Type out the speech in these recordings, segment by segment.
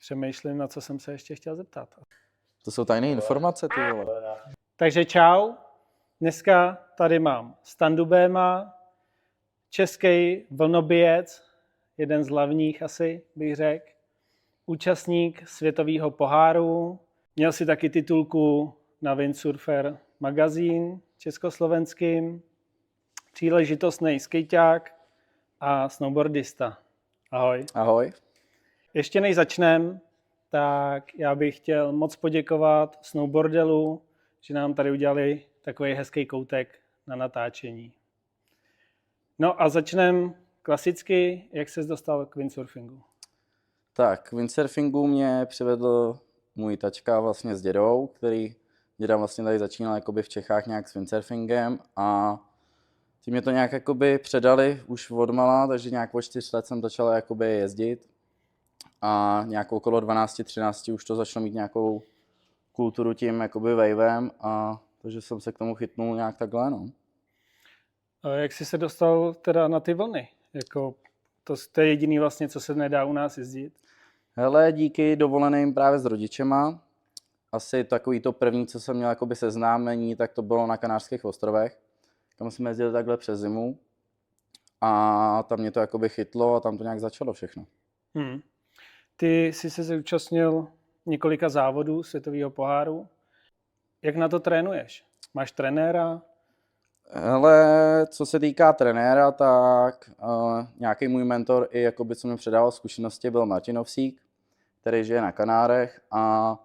přemýšlím, na co jsem se ještě chtěl zeptat. To jsou tajné informace, ty vole. Takže čau. Dneska tady mám Standu Béma, český vlnobijec, jeden z hlavních asi, bych řekl. Účastník světového poháru. Měl si taky titulku na Windsurfer magazín československým. Příležitostný skejťák a snowboardista. Ahoj. Ahoj. Ještě než začneme, tak já bych chtěl moc poděkovat Snowboardelu, že nám tady udělali takový hezký koutek na natáčení. No a začneme klasicky, jak ses dostal k windsurfingu? Tak, k windsurfingu mě přivedl můj tačka vlastně s dědou, který děda vlastně tady začínal jakoby v Čechách nějak s windsurfingem a ty mě to nějak jakoby předali už odmala, takže nějak od 4 let jsem začal jakoby jezdit a nějak okolo 12-13 už to začalo mít nějakou kulturu tím jakoby wavem a takže jsem se k tomu chytnul nějak takhle, no. A jak jsi se dostal teda na ty vlny? Jako, to je jediný vlastně, co se nedá u nás jezdit? Hele, díky dovoleným právě s rodičema. Asi takový to první, co jsem měl jakoby seznámení, tak to bylo na Kanářských ostrovech, kam jsme jezdili takhle přes zimu. A tam mě to jakoby chytlo a tam to nějak začalo všechno. Ty jsi se zúčastnil několika závodů světového poháru. Jak na to trénuješ? Máš trenéra? Hele, co se týká trenéra, tak nějaký můj mentor i jakoby, co mi předával zkušenosti, byl Martin Ovsík, který žije na Kanárech a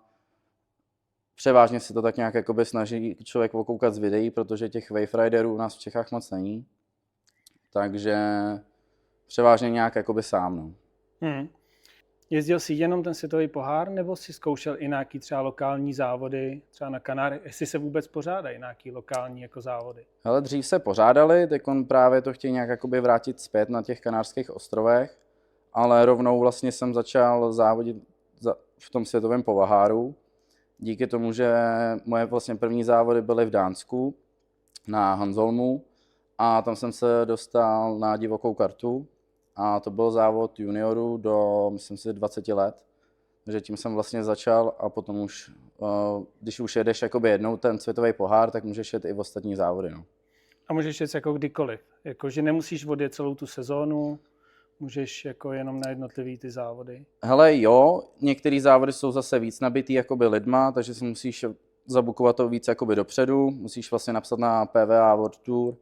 převážně si to tak nějak jakoby snaží člověk okoukat z videí, protože těch wave riderů u nás v Čechách moc není. Takže převážně nějak jakoby sám. No. Jezdil jsi jenom ten světový pohár, nebo jsi zkoušel i nějaký třeba lokální závody, třeba na Kanárech? Jestli se vůbec pořádají nějaký lokální jako závody? Hele, dřív se pořádali, teď právě to chtějí nějak jakoby vrátit zpět na těch Kanárských ostrovech, ale rovnou vlastně jsem začal závodit v tom světovém poháru. Díky tomu, že moje vlastně první závody byly v Dánsku na Hanzholmu a tam jsem se dostal na divokou kartu a to byl závod juniorů do, myslím si, 20 let. Takže tím jsem vlastně začal a potom už, když už jedeš jakoby jednou ten světový pohár, tak můžeš jet i v ostatní závody. No. A můžeš jet jako kdykoliv? Jako, že nemusíš odjet celou tu sezónu, můžeš jako jenom na jednotlivý ty závody? Hele jo, některé závody jsou zase víc nabitý jakoby lidma, takže si musíš zabukovat to víc jakoby dopředu, musíš vlastně napsat na PVA World Tour,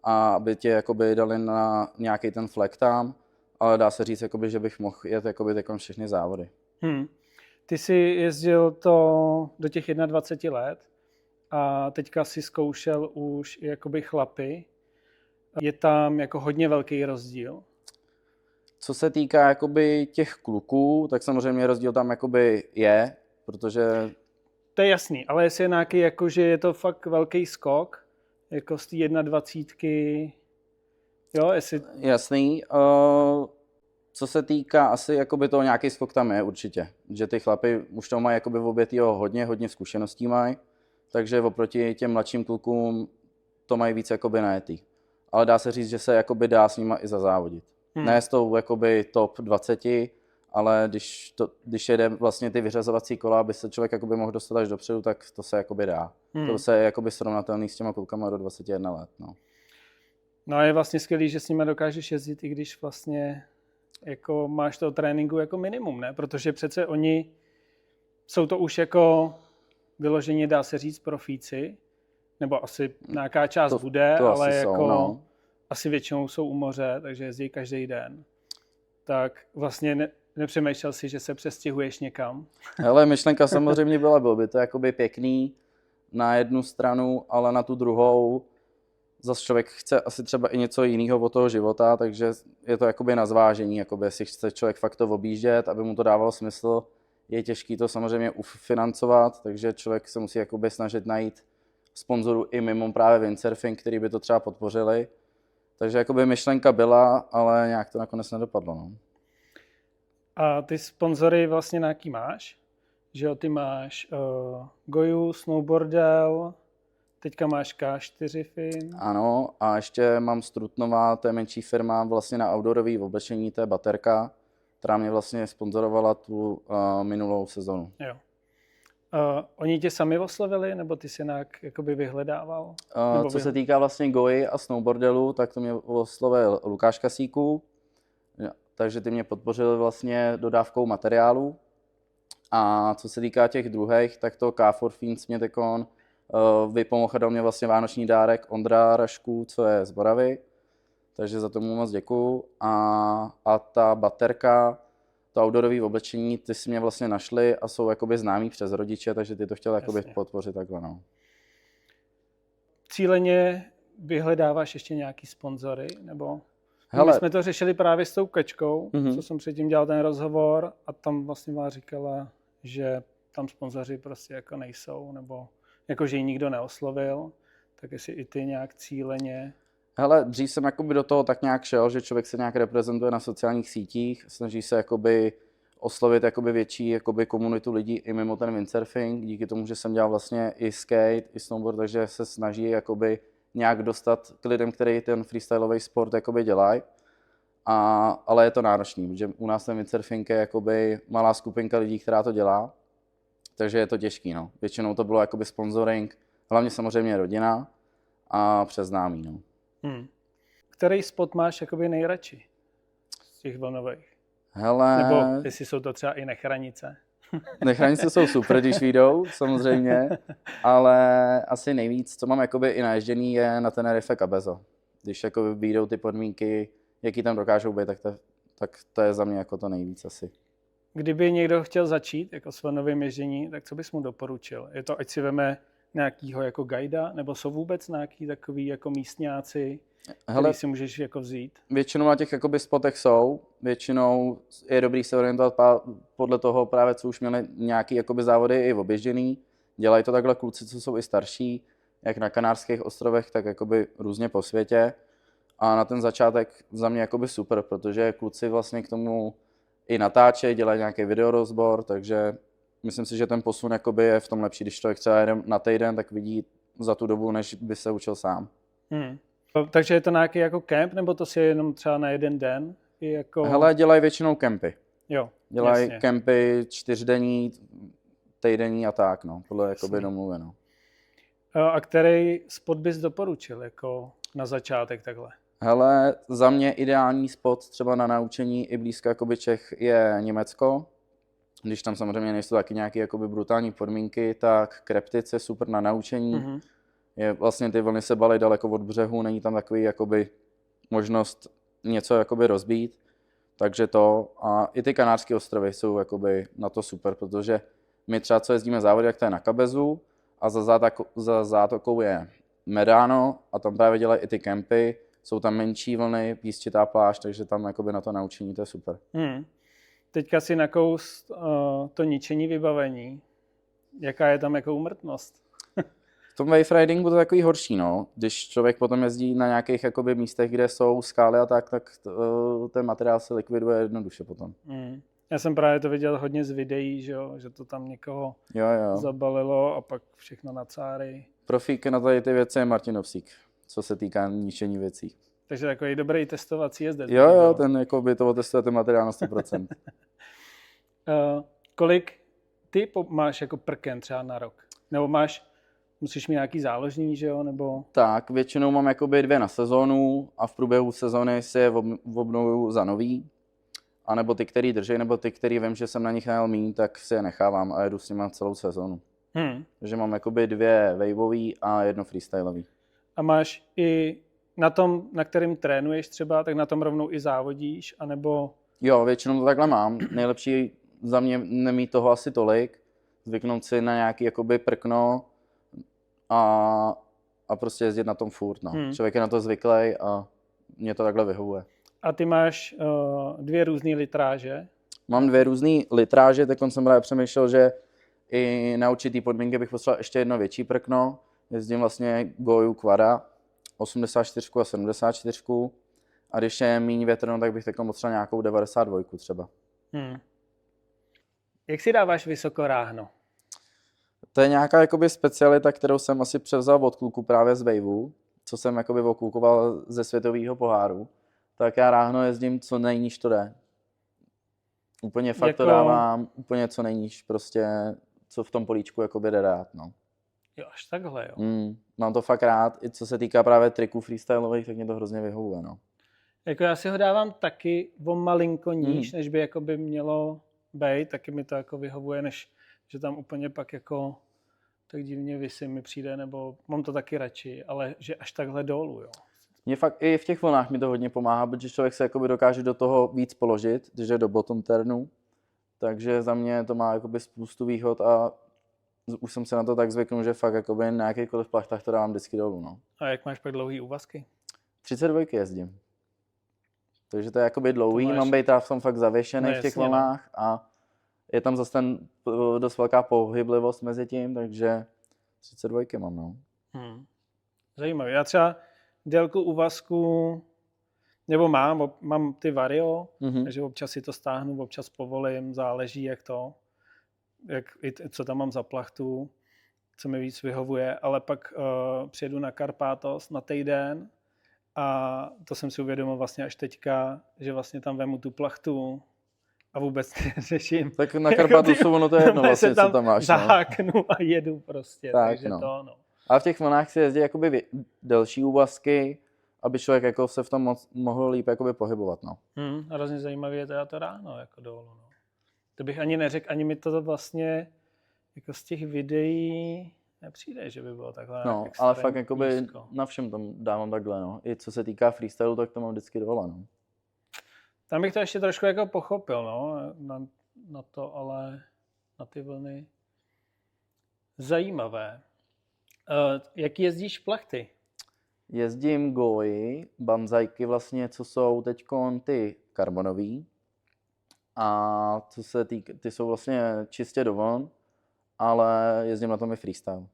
a aby tě jakoby dali na nějaký ten flag tam, ale dá se říct, jakoby, že bych mohl jet jakoby všechny závody. Ty jsi jezdil to do těch 21 let a teďka si zkoušel už jakoby chlapy. Je tam jako hodně velký rozdíl? Co se týká jakoby těch kluků, tak samozřejmě rozdíl tam jakoby je, protože... To je jasný, ale jestli je nějaký, jako, že je to fakt velký skok, jako z té 21, jo, jestli... Jasný. Co se týká asi jakoby toho, nějaký skok tam je určitě, že ty chlapy už to mají jakoby v obětýho hodně zkušeností mají, takže oproti těm mladším klukům to mají víc jakoby najetý. Ale dá se říct, že se jakoby dá s nima i zazávodit. Ne s tou jakoby top 20, ale když jede vlastně ty vyřazovací kola, aby se člověk jakoby mohl dostat až dopředu, tak to se jakoby dá. To se je jakoby srovnatelný s těma klukama do 21 let. No a je vlastně skvělý, že s nimi dokážeš jezdit, i když vlastně jako máš toho tréninku jako minimum, ne? Protože přece oni jsou to už jako vyloženě, dá se říct, profíci, nebo asi nějaká část bude, to ale asi jako jsou, no. Asi většinou jsou u moře, takže jezdí každý den. Tak vlastně nepřemýšlel si, že se přestěhuješ někam? Hele, myšlenka samozřejmě bylo by to jakoby pěkný na jednu stranu, ale na tu druhou zase člověk chce asi třeba i něco jiného od toho života, takže je to jakoby na zvážení, jakoby jestli chce člověk fakt to objíždět, aby mu to dávalo smysl. Je těžký to samozřejmě ufinancovat, takže člověk se musí jakoby snažit najít sponzorů i mimo právě windsurfing, který by to třeba podpořili. Takže jakoby myšlenka byla, ale nějak to nakonec nedopadlo. No. A ty sponzory vlastně nějaký máš? Že jo, ty máš Goju, Snowboardel, teďka máš K4 Fin. Ano, a ještě mám z Trutnova, to je menší firma vlastně na outdoorový oblečení, to je baterka. která mě vlastně sponzorovala tu minulou sezonu. Jo. Oni tě sami oslovili, nebo ty si nějak jakoby vyhledával? Co se týká vlastně goji a snowboardelu, tak to mě oslovil Lukáš Kasíků, takže ty mě podpořili vlastně dodávkou materiálu. A co se týká těch druhých, tak to K4 Fins mě tekon vypomohl, dal mě vlastně vánoční dárek Ondra Rašku, co je z Moravy, takže za tomu moc děkuju. A ta baterka, to outdoorový oblečení, ty si mě vlastně našli a jsou jakoby známí přes rodiče, takže ty to chtěl jakoby podpořit takhle, no. Cíleně vyhledáváš ještě nějaký sponzory, nebo? Hele. My jsme to řešili právě s tou Kačkou, co jsem předtím dělal ten rozhovor a tam vlastně vám říkala, že tam sponzoři prostě jako nejsou, nebo jako, že ji nikdo neoslovil, tak jestli i ty nějak cíleně. Hele, dřív jsem jakoby do toho tak nějak šel, že člověk se nějak reprezentuje na sociálních sítích, snaží se jakoby oslovit jakoby větší jakoby komunitu lidí i mimo ten windsurfing, díky tomu, že jsem dělal vlastně i skate, i snowboard, takže se snaží jakoby nějak dostat k lidem, který ten freestyleový sport jakoby dělají. Ale je to náročný, protože u nás ten windsurfing je jakoby malá skupinka lidí, která to dělá, takže je to těžký, no. Většinou to bylo jakoby sponsoring, hlavně samozřejmě rodina a přes známí, no. Který spot máš jakoby nejradši z těch vlnových? Hele, nebo jestli jsou to třeba i Nechranice? Nechranice jsou super, když vyjdou, samozřejmě, ale asi nejvíc, co mám jakoby i naježděný, je na Tenerife Cabezo. Když jakoby vyjdou ty podmínky, jaký tam dokážou být, tak to je za mě jako to nejvíc asi. Kdyby někdo chtěl začít jako s vlnovým ježdění, tak co bys mu doporučil? Je to, ať si veme nějakýho jako guida, nebo jsou vůbec nějaký takový jako místňáci, který si můžeš jako vzít? Většinou na těch jakoby spotech jsou, většinou je dobrý se orientovat podle toho právě, co už měli nějaký jakoby závody i obježděný. Dělají to takhle kluci, co jsou i starší, jak na Kanárských ostrovech, tak jakoby různě po světě. A na ten začátek za mě jakoby super, protože kluci vlastně k tomu i natáčejí, dělají nějaký videorozbor, takže myslím si, že ten posun jakoby je v tom lepší, když člověk třeba jede na týden, tak vidí za tu dobu, než by se učil sám. Takže je to nějaký jako kemp, nebo to si je jenom třeba na jeden den? Jako... Hele, dělají většinou kempy. Jo, dělají kempy 4denní, týdenní a tak, no, podle jakoby domluveno. A který spot bys doporučil jako na začátek takhle? Hele, za mě ideální spot třeba na naučení i blízko jakoby Čech je Německo. Když tam samozřejmě nejsou taky nějaké jakoby brutální podmínky, tak Kreptic je super na naučení. Je vlastně ty vlny se balí daleko od břehu, není tam takový jakoby možnost něco jakoby rozbít. Takže to a i ty Kanárské ostrovy jsou jakoby na to super, protože my třeba co jezdíme závody, jak to je na Cabezu a za zátokou je Medano a tam právě dělají i ty kempy. Jsou tam menší vlny, písčitá pláž, takže tam jakoby na to naučení to je super. Teďka si nakous to ničení vybavení. Jaká je tam jako úmrtnost? V tom wave ridingu to je takový horší, no. Když člověk potom jezdí na nějakých jakoby místech, kde jsou skály a tak ten materiál se likviduje jednoduše potom. Já jsem právě to viděl hodně z videí, že to tam někoho zabalilo a pak všechno na cáry. Profík na tady ty věci je Martin Ovsík, co se týká ničení věcí. Takže takový dobrý testovací jezdec. Jo, ten jakoby to otestuje ten materiál na 100%. Kolik ty máš jako prken třeba na rok? Nebo musíš mít nějaký záložní, že jo? Nebo... Tak, většinou mám jakoby 2 na sezónu a v průběhu sezóny si je obnovuju za nový. A nebo ty, který drží, nebo ty, který vím, že jsem na nich najel míň, tak si je nechávám a jedu s nimi celou sezónu. Takže mám jakoby 2 waveový a 1 freestyleový. A máš i na tom, na kterým trénuješ třeba, tak na tom rovnou i závodíš, anebo... Jo, většinou to takhle mám. Nejlepší za mě nemít toho asi tolik, zvyknout si na nějaký jakoby prkno a prostě jezdit na tom furt. No. Člověk je na to zvyklý a mě to takhle vyhovuje. A ty máš 2 různé litráže? Mám 2 různé litráže, teď jsem právě přemýšlel, že i na určitý podmínky bych potřeboval ještě jedno větší prkno. Jezdím vlastně Goju Quada, 84 a 74. A když je míň větrno, tak bych teď potřeboval nějakou 92 třeba. Jak si dáváš vysoko ráhno? To je nějaká jakoby specialita, kterou jsem asi převzal od kluku právě z waveu, co jsem jakoby oklukoval ze světového poháru. Tak já ráhno jezdím co nejníž to jde. Úplně fakt to dávám úplně co nejníž, prostě co v tom políčku jakoby jde dát, no. Jo, až takhle, jo. Mám to fakt rád, i co se týká právě triků freestyleových, tak mě to hrozně vyhovuje, no. Jako já si ho dávám taky o malinko níž, než by jako by mělo být, taky mi to jako vyhovuje, než že tam úplně pak jako tak divně visím mi přijde, nebo mám to taky radši, ale že až takhle dolů, jo. Mě fakt i v těch vlnách mi to hodně pomáhá, protože člověk se jakoby dokáže do toho víc položit, když je do bottom turnu, takže za mě to má jakoby spoustu výhod a už jsem se na to tak zvyknul, že fakt jakoby na jakýkoliv plachtách to dávám vždycky dolů, no. A jak máš pak dlouhý úvazky? 32 jezdím. Takže to je jakoby dlouhý, máš... mám být v tom fakt zavěšený no, v těch jasně, vlnách a je tam zase ten dost velká pohyblivost mezi tím, takže 32 mám, no. Zajímavé. Já třeba délku úvazku, nebo mám ty vario, takže občas si to stáhnu, občas povolím, záleží co tam mám za plachtu, co mi víc vyhovuje, ale pak přijedu na Karpátos na týden a to jsem si uvědomil vlastně až teďka, že vlastně tam vemu tu plachtu a vůbec neřeším. Tak na Karpátosu ono to je jedno vlastně, co tam máš. Zaháknu a jedu prostě, takže no. to no. A v těch vlnách si jezdí jakoby delší úvazky, aby člověk jako se v tom mohl líp jakoby pohybovat, no. Hrozně zajímavé je teda to ráno jako dolů, no. To bych ani neřekl, ani mi to vlastně jako z těch videí nepřijde, že by bylo takhle. No, ale fakt jakoby na všem tam dávám takhle, no. I co se týká freestylu, tak to mám vždycky dole, no. Tam bych to ještě trošku jako pochopil, no, na to, ale na ty vlny. Zajímavé. Jaký jezdíš plachty? Jezdím Goji, banzajky vlastně, co jsou teďkon ty karbonový. A co se týká, ty jsou vlastně čistě do vln, ale jezdím na tom i freestyle.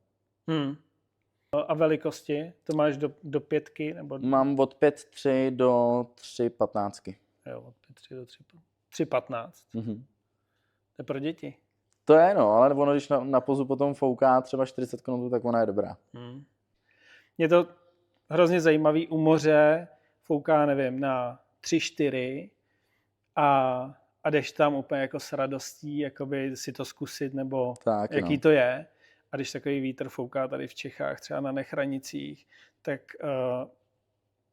A velikosti? To máš do 5 nebo? Mám od 5,3 do 3,15. Jo, od 5,3 do 3,15. To je pro děti. To je no, ale ono, když na pozu potom fouká třeba 40 knotů, tak ona je dobrá. Je to hrozně zajímavý, u moře fouká, nevím, na 3-4 a jdeš tam úplně jako s radostí, jakoby si to zkusit, nebo tak, jaký to je. A když takový vítr fouká tady v Čechách, třeba na Nechranicích, tak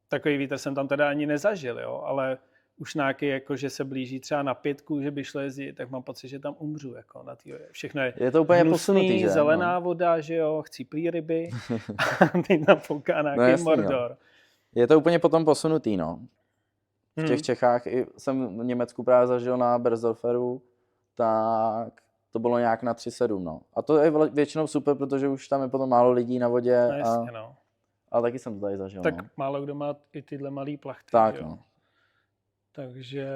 takový vítr jsem tam teda ani nezažil, jo, ale už nějaký, jako, že se blíží třeba na 5, že by šlo jezdit, tak mám pocit, že tam umřu. Jako, na všechno je to úplně hnusný, posunutý, že? zelená voda, že jo, chcíplý ryby a teď tam fouká nějaký Mordor. Jo. Je to úplně potom posunutý, no. V těch Čechách, i jsem v Německu právě zažil na Berzdorferu, tak to bylo nějak na 3,7, no. A to je většinou super, protože už tam je potom málo lidí na vodě. No, jasně, no. Ale taky jsem to tady zažil, tak no. málo kdo má i tyhle malý plachty, tak, jo. No. Takže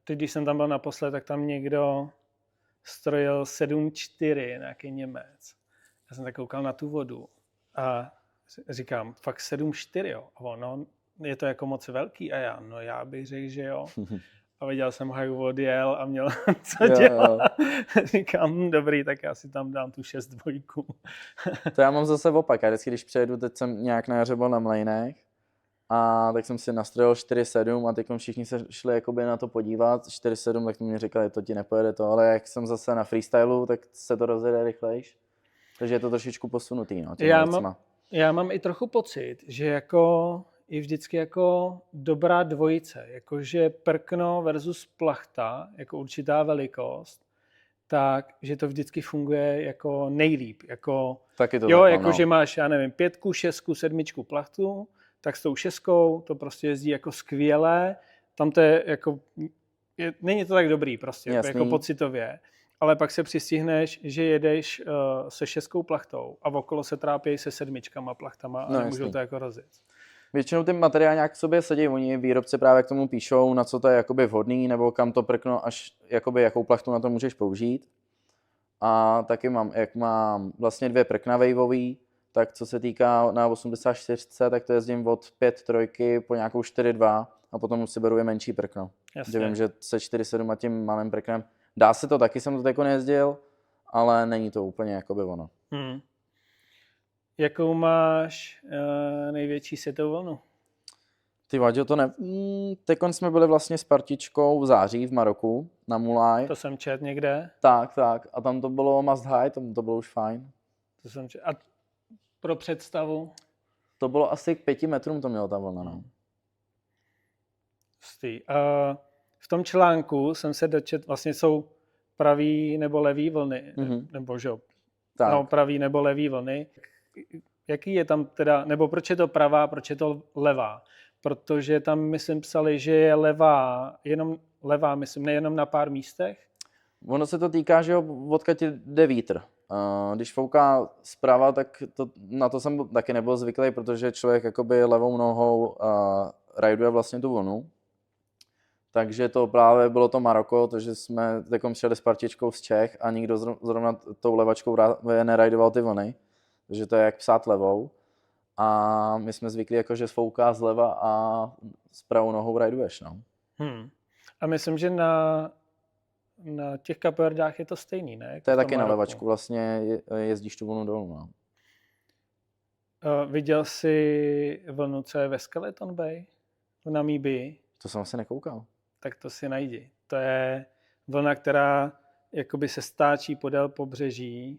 teď, když jsem tam byl naposled, tak tam někdo strojil 7,4, nějaký Němec. Já jsem tak koukal na tu vodu a říkám, fakt 7,4, jo. A ono, je to jako moc velký a já bych řekl, že jo. A viděl jsem ho, jak odjel a měl co dělat. Říkám, dobrý, tak já si tam dám tu 6,2. To já mám zase opak. Já vždycky, když přejedu, teď jsem nějak na jaře byl na Mlejnech, a tak jsem si nastrojil 4,7 a teď všichni se šli jakoby na to podívat. 4,7, tak mi říkali, to ti nepojede to, ale jak jsem zase na freestylu, tak se to rozjede rychlejš. Takže je to trošičku posunutý, no, já mám i trochu pocit, že jako je vždycky jako dobrá dvojice, jakože prkno versus plachta, jako určitá velikost, tak, že to vždycky funguje jako nejlíp. Jako, taky to jo, tak, jako že máš, já nevím, 5, 6, 7 plachtu, tak s tou 6 to prostě jezdí jako skvěle. Tam to je jako, není to tak dobrý prostě, jako pocitově. Ale pak se přistihneš, že jedeš se 6 plachtou a okolo se trápí se 7 plachtama a nemůžou to jako rozjet. Většinou ty materiály nějak k sobě sedí, oni výrobci právě k tomu píšou, na co to je jakoby vhodný, nebo kam to prkno, až jakoby jakou plachtu na to můžeš použít. A taky mám vlastně 2 prkna waveový, tak co se týká na 84, tak to jezdím od 5,3 po nějakou 4,2 a potom už si beru je menší prkno. Že vím, že se 4,7 a tím malým prknem dá se to, taky jsem to tako nejezdil, ale není to úplně jakoby ono. Jakou máš největší světovou vlnu? Ty Vaďo, to ne... Tekon jsme byli vlastně s partičkou v září v Maroku na Mulaj. To jsem čet někde. Tak. A tam to bylo must high, to bylo už fajn. To jsem čet. A pro představu? To bylo asi k 5 metrům to mělo ta vlna, no. V tom článku jsem se dočet, vlastně jsou pravý nebo levý vlny, nebo že jo, Tak. no, pravý nebo levý vlny. Jaký je tam teda, nebo proč je to pravá, proč je to levá? Protože tam, myslím, psali, že je jenom levá, myslím, nejenom na pár místech. Ono se to týká, že jo, odkud jde vítr. Když fouká zprava, tak na to jsem taky nebyl zvyklý, protože člověk jakoby levou nohou rajduje vlastně tu vlnu. Takže to právě bylo to Maroko, takže jsme takom přijeli s partičkou z Čech a nikdo zrovna tou levačkou nerajdoval ty vlny. Takže to je jak psát levou. A my jsme zvyklí, jako, že fouká zleva a s pravou nohou rajduješ. No. A myslím, že na těch kaperdách je to stejný, ne? Jako to je taky na levačku, vlastně jezdíš tu vlnu dolů. No. Viděl jsi vlnu, co je ve Skeleton Bay v Namíbii? To jsem asi nekoukal. Tak to si najdi. To je vlna, která jakoby se stáčí podél pobřeží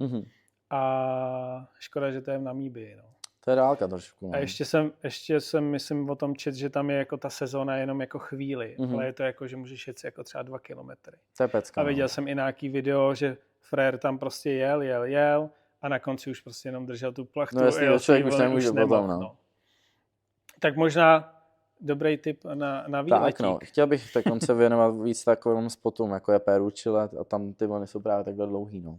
a škoda, že to je v Namíbii. No. To je dálka trošku. No. A ještě jsem myslím o tom čet, že tam je jako ta sezóna jenom jako chvíli, ale je to jako, že můžeš jet jako třeba 2 kilometry. To je pecka. A viděl jsem i nějaký video, že frér tam prostě jel a na konci už prostě jenom držel tu plachtu. No jasně, člověk už nemůže potom, no. Tak možná dobrý tip na výletík. Tak no, chtěl bych tak se věnovat víc takovým spotům, jako je Peru, Chile, a tam ty vlny jsou právě takhle dlouhý, no.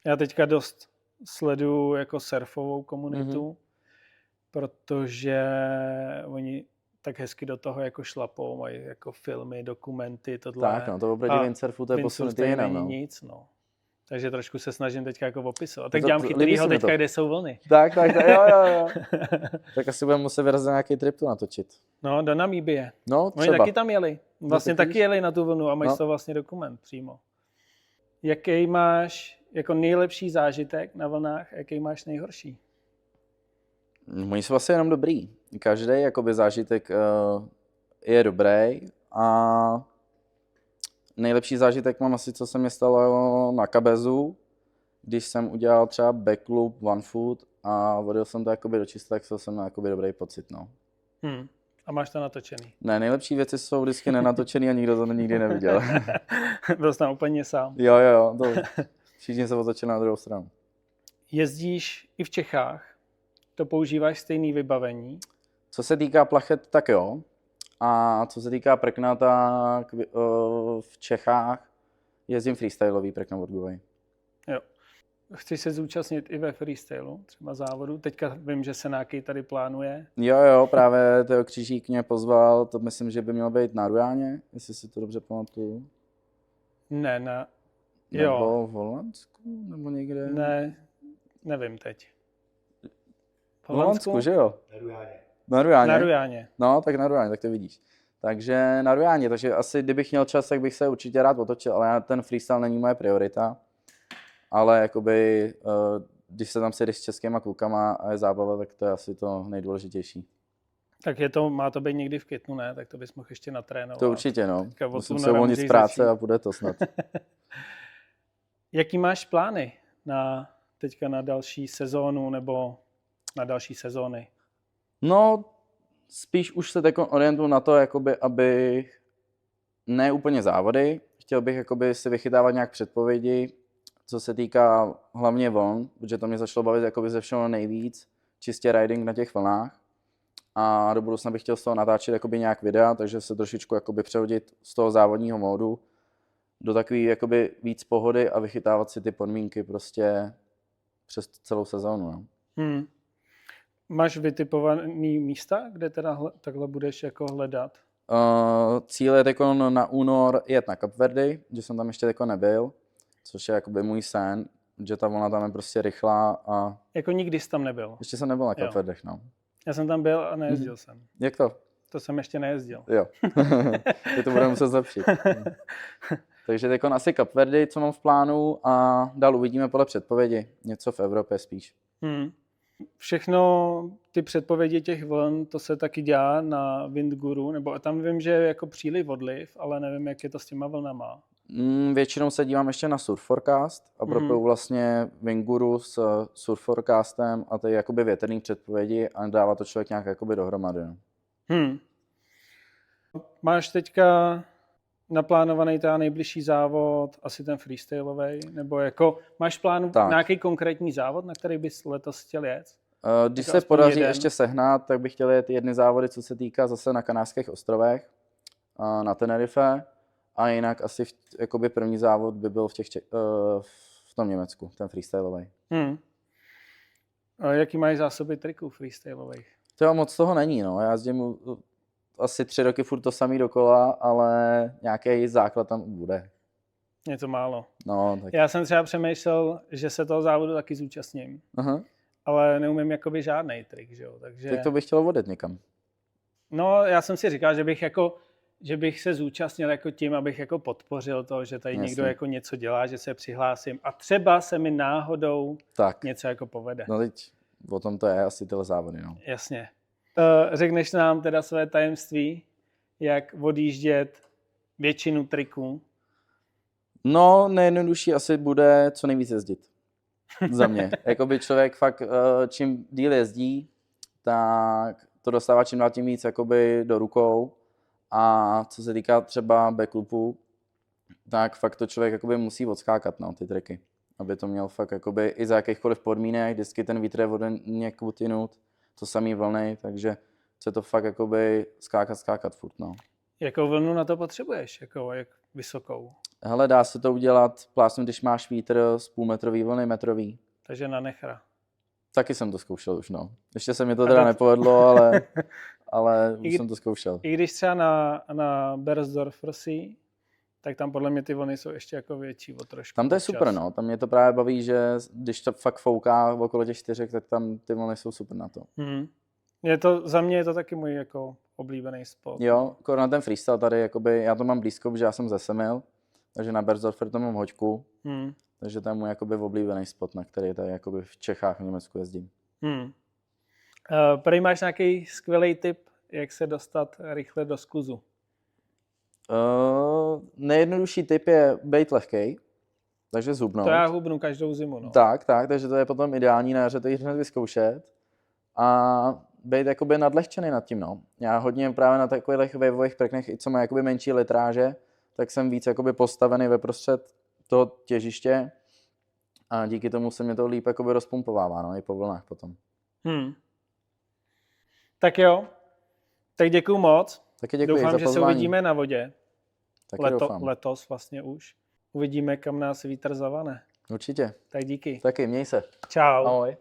Já teďka dost sleduju jako surfovou komunitu, protože oni tak hezky do toho jako šlapou, mají jako filmy, dokumenty, tohle. Tak no, to oproti windsurfu to je posunutý jinam, no. Nic, no. Takže trošku se snažím teďka jako opisovat. Tak dělám chytrýho teďka, kde jsou vlny. Tak, jo. Tak asi budeme muset vyrazit nějaký trip tu natočit. No, do Namíbie. No, třeba. Oni taky tam jeli. Vlastně taky jeli na tu vlnu a mají to vlastně dokument přímo. Jaký máš jako nejlepší zážitek na vlnách, jaký máš nejhorší? Oni jsou vlastně jenom dobrý. Každý jakoby zážitek je dobrý a nejlepší zážitek mám asi, co se mi stalo na Cabezu, když jsem udělal třeba backloop, one foot a vodil jsem to jakoby do čista, tak jsem měl jakoby dobrý pocit, no. A máš to natočený? Ne, nejlepší věci jsou vždycky nenatočený a nikdo to nikdy neviděl. Byl jsi tam úplně sám. Jo, všichni se otočili na druhou stranu. Jezdíš i v Čechách? To používáš stejné vybavení? Co se týká plachet, tak jo. A co se týká prkna, tak v Čechách jezdím freestyleový prknovodgový. Jo. Chci se zúčastnit i ve freestylu, třeba závodu. Teďka vím, že se nějaký tady plánuje. Jo, právě Teo Křížík mě pozval, to myslím, že by mělo být na Rujáně, jestli si to dobře pamatuju. Ne, Nebo v Holandsku, nebo někde? Ne, nevím teď. V Holandsku, že jo? Na Rujáně. No, tak na Rujáně, tak to vidíš. Takže na Rujáně, takže asi kdybych měl čas, tak bych se určitě rád otočil, ale ten freestyle není moje priorita. Ale jakoby, když se tam sedíš s českýma klukama a je zábava, tak to je asi to nejdůležitější. Tak má to být někdy v květnu, ne? Tak to bys mohl ještě natrénovat. To určitě, no. Musím se uvolnit z práce a bude to snad. Jaký máš plány teďka na další sezónu nebo na další sezóny? No, spíš už se teď orientuju na to, jakoby, aby ne úplně závody. Chtěl bych jakoby si vychytávat nějak předpovědi, co se týká hlavně vln, protože to mě začalo bavit jakoby ze všeho nejvíc, čistě riding na těch vlnách. A do budoucna bych chtěl z toho natáčet jakoby nějak videa, takže se trošičku jakoby přehodit z toho závodního módu do takový jakoby víc pohody a vychytávat si ty podmínky prostě přes celou sezónu. No. Máš vytipovaný místa, kde teda takhle budeš jako hledat? Cíl je teď na únor jet na Kapverdy, že jsem tam ještě teď nebyl, což je jakoby můj sen, že ta vlna tam je prostě rychlá a... Jako nikdy jsi tam nebyl? Ještě jsem nebyl na Kapverdech, no. Já jsem tam byl a nejezdil jsem. Jak to? To jsem ještě nejezdil. Jo, je to budeme muset zlepšit. Takže teď asi Kapverdy, co mám v plánu a dál uvidíme podle předpovědi. Něco v Evropě spíš. všechno ty předpovědi těch vln, to se taky dělá na Windguru, nebo tam vím, že je jako příliv odliv, ale nevím, jak je to s těma vlnama. Většinou se dívám ještě na Surf Forecast a propoju vlastně Windguru s Surf Forecastem a ty jakoby větrný předpovědi a dává to člověk nějak jakoby dohromady. No. Máš teďka naplánovaný ten nejbližší závod, asi ten freestyleový, nebo jako máš plán nějaký konkrétní závod, na který bys letos chtěl jet? Když se podaří ještě sehnat, tak bych chtěl jet jedny závody, co se týká zase na Kanárských ostrovech, na Tenerife, a jinak asi jakoby první závod by byl v tom Německu, ten freestyleový. A jaký máš zásoby triků freestyleových? To moc toho není, no. Já jezdím asi 3 roky furt to samý dokola, ale nějaký základ tam bude. Něco málo. No, tak. Já jsem třeba přemýšlel, že se toho závodu taky zúčastním, ale neumím jakoby žádnej trik, že jo, takže... Tak to bych chtěl odjet někam. No, já jsem si říkal, že bych se zúčastnil jako tím, abych jako podpořil to, že tady někdo jako něco dělá, že se přihlásím a třeba se mi náhodou něco jako povede. No teď o tom to je asi tyhle závody, no. Jasně. Řekneš nám teda své tajemství, jak odjíždět většinu triků? No, nejjednodušší asi bude co nejvíc jezdit. Za mě. Jakoby člověk fakt, čím díl jezdí, tak to dostává čím dál tím víc jakoby do rukou. A co se týká třeba backloopu, tak fakt to člověk jakoby musí odskákat, no, ty triky. Aby to měl fakt jakoby i za jakýchkoliv podmínek, vždycky ten vítr je od někud jinut, to samý vlny, takže se to fakt jakoby skákat furt, no. Jakou vlnu na to potřebuješ? Jak vysokou? Hele, dá se to udělat plásnu, když máš vítr z půlmetrový vlny, metrový. Takže na nechra. Taky jsem to zkoušel už, no. Ještě se mi to teda nepovedlo, ale už jsem to zkoušel. I když třeba na Bersdorf Rossi, tak tam podle mě ty vlny jsou ještě jako větší o trošku. Tam to je super, no. Tam mě to právě baví, že když to fakt fouká okolo těch 4, tak tam ty vlny jsou super na to. Za mě je to taky můj jako oblíbený spot. Jo, na ten freestyle tady, jakoby, já to mám blízko, protože já jsem ze Semil, takže na Bersdorfer to mám hoďku, takže to je můj jakoby oblíbený spot, na který tady jakoby v Čechách, v Německu jezdím. Prý máš nějaký skvělý tip, jak se dostat rychle do skluzu? Nejjednodušší tip je být lehkej, takže zhubnout. To já hubnu každou zimu, no. Tak, takže to je potom ideální na jaře to jít hned vyzkoušet a být jakoby nadlehčený nad tím, no. Já hodně právě na takových waveových prknech, i co má jakoby menší litráže, tak jsem víc jakoby postavený ve prostřed toho těžiště a díky tomu se mě to líp jakoby rozpumpovává, no, i po vlnách potom. Tak jo, tak děkuju moc. Taky děkuji za pozvání. Doufám, že se uvidíme na vodě. Doufám. Letos vlastně už. Uvidíme, kam nás vítr zavane. Určitě. Tak díky. Taky, měj se. Čau. Ahoj.